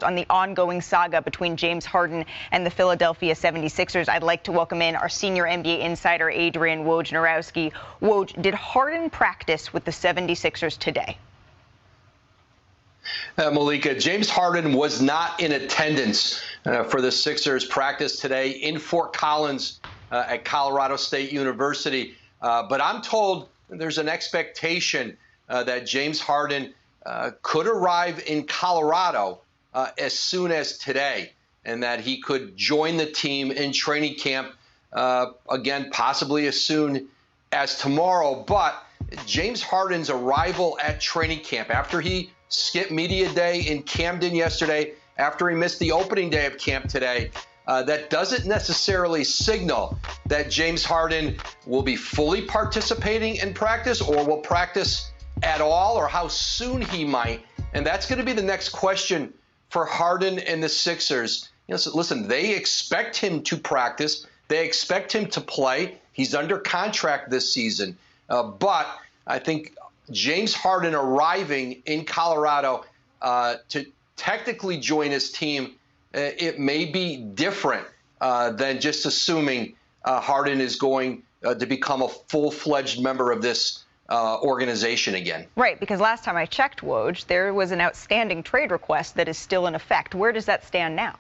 On the ongoing saga between James Harden and the Philadelphia 76ers, I'd like to welcome in our senior NBA insider, Adrian Wojnarowski. Woj, did Harden practice with the 76ers today? Malika, James Harden was not in attendance for the Sixers practice today in Fort Collins at Colorado State University. But I'm told there's an expectation that James Harden could arrive in Colorado as soon as today, and that he could join the team in training camp, again, possibly as soon as tomorrow. But James Harden's arrival at training camp, after he skipped media day in Camden yesterday, after he missed the opening day of camp today, that doesn't necessarily signal that James Harden will be fully participating in practice or will practice at all, or how soon he might. And that's going to be the next question for Harden and the Sixers. You know, so listen, they expect him to practice. They expect him to play. He's under contract this season. But I think James Harden arriving in Colorado to technically join his team, it may be different than just assuming Harden is going to become a full-fledged member of this organization again. Right, because last time I checked, Woj, there was an outstanding trade request that is still in effect. Where does that stand now?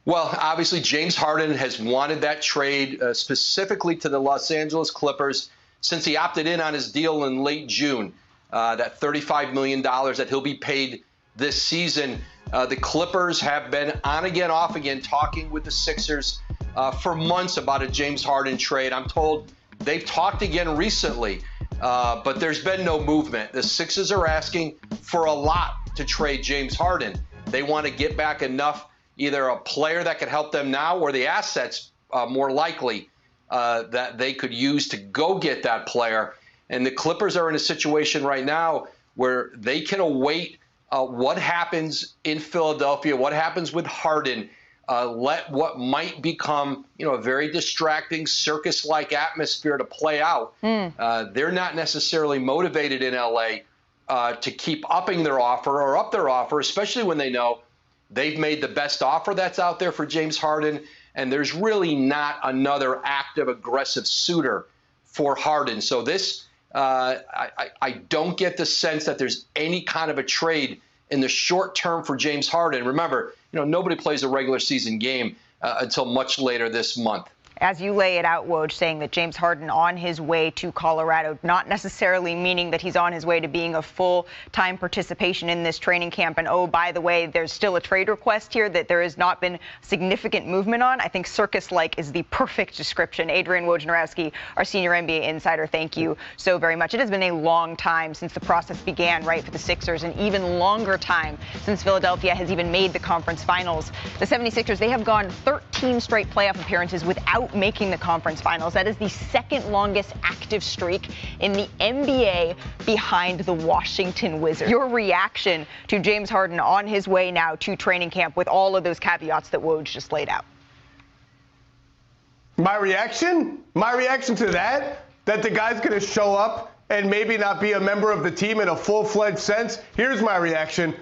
Well, obviously, James Harden has wanted that trade specifically to the Los Angeles Clippers since he opted in on his deal in late June, that $35 million that he'll be paid this season. The Clippers have been on again, off again, talking with the Sixers for months about a James Harden trade. I'm told they've talked again recently, but there's been no movement. The Sixers are asking for a lot to trade James Harden. They want to get back enough, either a player that could help them now or the assets more likely that they could use to go get that player. And the Clippers are in a situation right now where they can await what happens in Philadelphia, what happens with Harden, let what might become, a very distracting circus-like atmosphere to play out. They're not necessarily motivated in L.A. To keep upping their offer or up their offer, especially when they know they've made the best offer that's out there for James Harden, and there's really not another active, aggressive suitor for Harden. So this, I don't get the sense that there's any kind of a trade in the short term for James Harden. Remember, nobody plays a regular season game until much later this month. As you lay it out, Woj, saying that James Harden on his way to Colorado, not necessarily meaning that he's on his way to being a full-time participation in this training camp. And, oh, by the way, there's still a trade request here that there has not been significant movement on. I think circus-like is the perfect description. Adrian Wojnarowski, our senior NBA insider, thank you so very much. It has been a long time since the process began, right, for the Sixers, and even longer time since Philadelphia has even made the conference finals. The 76ers, they have gone 13 straight playoff appearances without making the conference finals. That is the second longest active streak in the NBA behind the Washington Wizards. Your reaction to James Harden on his way now to training camp with all of those caveats that Woj just laid out? My reaction to that the guy's going to show up and maybe not be a member of the team in a full-fledged sense. Here's my reaction.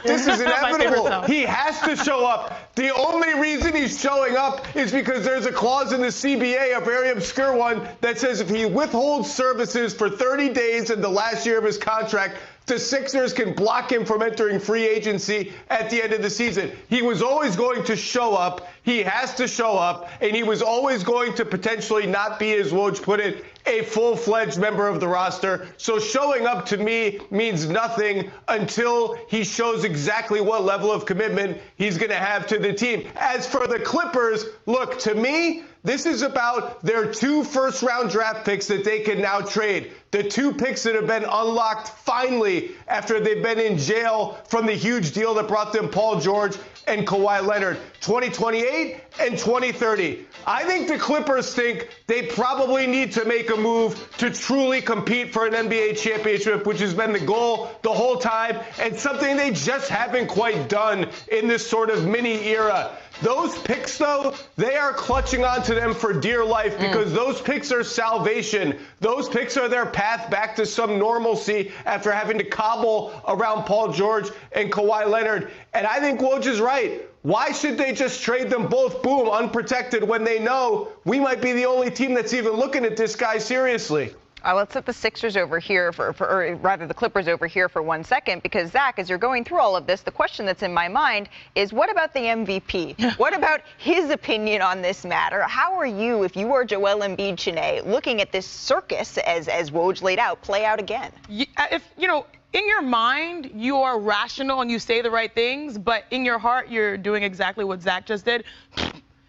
This is inevitable. He has to show up. The only reason he's showing up is because there's a clause in the CBA, a very obscure one, that says if he withholds services for 30 days in the last year of his contract, the Sixers can block him from entering free agency at the end of the season. He was always going to show up. He has to show up. And he was always going to potentially not be, as Woj put it, a full-fledged member of the roster. So showing up to me means nothing until he shows exactly what level of commitment he's going to have to the team. As for the Clippers, look, to me, this is about their 2 first-round draft picks that they can now trade. The 2 picks that have been unlocked finally after they've been in jail from the huge deal that brought them Paul George and Kawhi Leonard, 2028 and 2030. I think the Clippers think they probably need to make a move to truly compete for an NBA championship, which has been the goal the whole time, and something they just haven't quite done in this sort of mini era. Those picks, though, they are clutching onto them for dear life because those picks are salvation. Those picks are their path back to some normalcy after having to cobble around Paul George and Kawhi Leonard. And I think Woj is right. Why should they just trade them both, boom, unprotected, when they know we might be the only team that's even looking at this guy seriously? Let's set the Sixers over here or rather the Clippers over here for 1 second, because Zach, as you're going through all of this, the question that's in my mind is, what about the MVP? What about his opinion on this matter? How are you, if you were Joel Embiid, Chiney, looking at this circus as Woj laid out, play out again? If, in your mind, you are rational and you say the right things, but in your heart, you're doing exactly what Zach just did.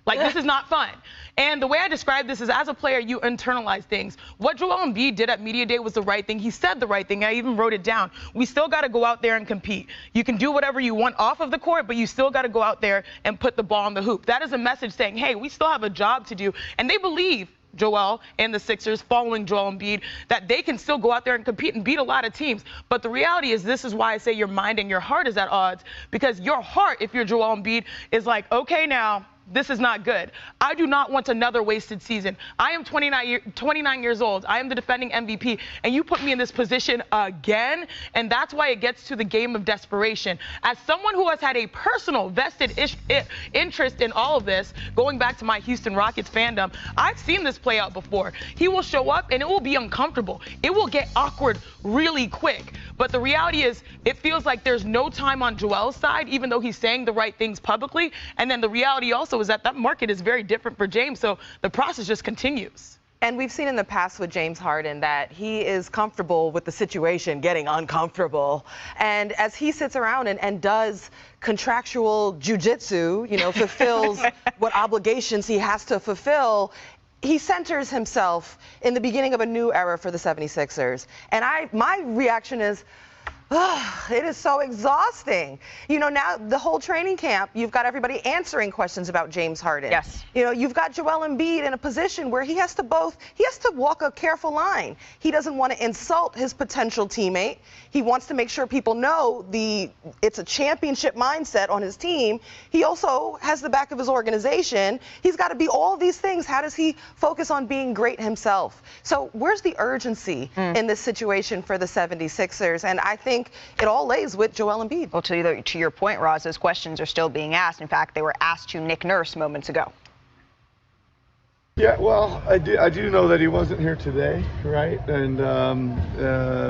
Like, this is not fun. And the way I describe this is, as a player, you internalize things. What Joel Embiid did at Media Day was the right thing. He said the right thing. I even wrote it down. We still got to go out there and compete. You can do whatever you want off of the court, but you still got to go out there and put the ball in the hoop. That is a message saying, hey, we still have a job to do. And they believe, Joel and the Sixers, following Joel Embiid, that they can still go out there and compete and beat a lot of teams. But the reality is, this is why I say your mind and your heart is at odds, because your heart, if you're Joel Embiid, is like, okay, now, this is not good. I do not want another wasted season. I am 29 years old. I am the defending MVP, and you put me in this position again, and that's why it gets to the game of desperation. As someone who has had a personal vested interest in all of this, going back to my Houston Rockets fandom, I've seen this play out before. He will show up, and it will be uncomfortable. It will get awkward really quick. But the reality is, it feels like there's no time on Joel's side, even though he's saying the right things publicly. And then the reality also is that market is very different for James, so the process just continues. And we've seen in the past with James Harden that he is comfortable with the situation getting uncomfortable. And as he sits around and does contractual jujitsu, fulfills what obligations he has to fulfill, he centers himself in the beginning of a new era for the 76ers. And my reaction is, it is so exhausting. Now the whole training camp, you've got everybody answering questions about James Harden. Yes. You've got Joel Embiid in a position where he has to walk a careful line. He doesn't want to insult his potential teammate. He wants to make sure people know it's a championship mindset on his team. He also has the back of his organization. He's got to be all these things. How does he focus on being great himself? So where's the urgency in this situation for the 76ers? And I think it all lays with Joel Embiid. Well, to your point, Roz, those questions are still being asked. In fact, they were asked to Nick Nurse moments ago. Yeah, well, I do know that he wasn't here today, right? And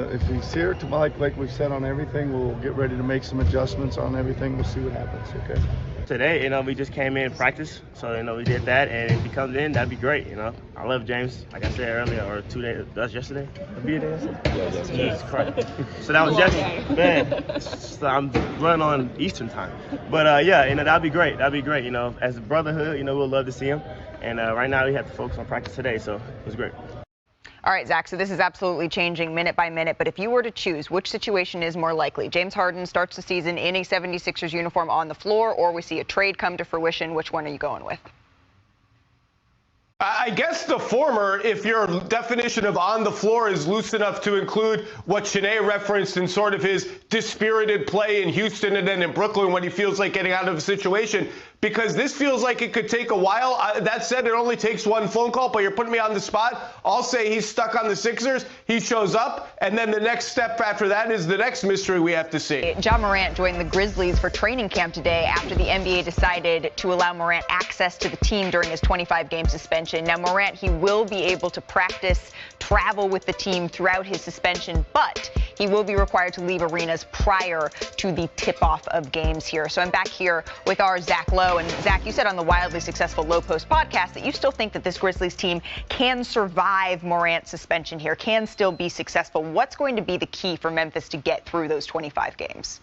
if he's here, like we've said on everything, we'll get ready to make some adjustments on everything. We'll see what happens, okay? Today, we just came in practice, so, we did that, and if he comes in, that'd be great, I love James, like I said earlier, or 2 days, that's yesterday? Yeah, Jesus Christ. So that was yesterday, man, so I'm running on Eastern time. But, that'd be great, as a brotherhood, we'll love to see him, and right now we have to focus on practice today, so it was great. All right, Zach, so this is absolutely changing minute by minute, but if you were to choose, which situation is more likely? James Harden starts the season in a 76ers uniform on the floor, or we see a trade come to fruition? Which one are you going with? I guess the former, if your definition of on the floor is loose enough to include what Chiney referenced in sort of his dispirited play in Houston and then in Brooklyn when he feels like getting out of a situation, because this feels like it could take a while. That said, it only takes one phone call, but you're putting me on the spot. I'll say he's stuck on the Sixers. He shows up, and then the next step after that is the next mystery we have to see. Ja Morant joined the Grizzlies for training camp today after the NBA decided to allow Morant access to the team during his 25-game suspension. Now, Morant, he will be able to practice, travel with the team throughout his suspension, but he will be required to leave arenas prior to the tip-off of games here. So I'm back here with our Zach Lowe. And Zach, you said on the wildly successful Low Post podcast that you still think that this Grizzlies team can survive Morant's suspension here, can still be successful. What's going to be the key for Memphis to get through those 25 games?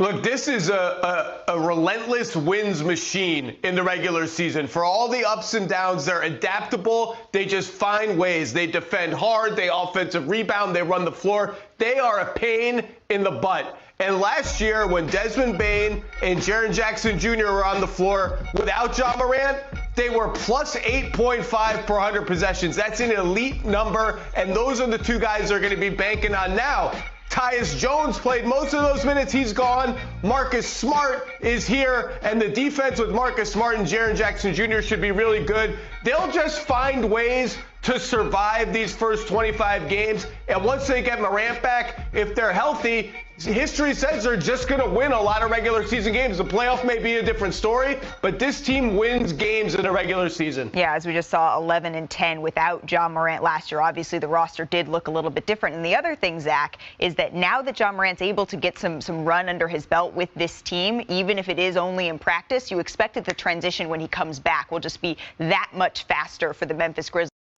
Look, this is a relentless wins machine in the regular season. For all the ups and downs, they're adaptable. They just find ways. They defend hard. They offensive rebound. They run the floor. They are a pain in the butt. And last year, when Desmond Bane and Jaren Jackson Jr. were on the floor without Ja Morant, they were plus 8.5 per 100 possessions. That's an elite number, and those are the two guys they're going to be banking on now. Tyus Jones played most of those minutes. He's gone. Marcus Smart is here, and the defense with Marcus Smart and Jaren Jackson Jr. should be really good. They'll just find ways to survive these first 25 games, and once they get Morant back, if they're healthy, history says they're just going to win a lot of regular season games. The playoff may be a different story, but this team wins games in the regular season. Yeah, as we just saw, 11-10 without Ja Morant last year. Obviously, the roster did look a little bit different. And the other thing, Zach, is that now that Ja Morant's able to get some run under his belt with this team, even if it is only in practice, you expect that the transition when he comes back will just be that much faster for the Memphis Grizzlies.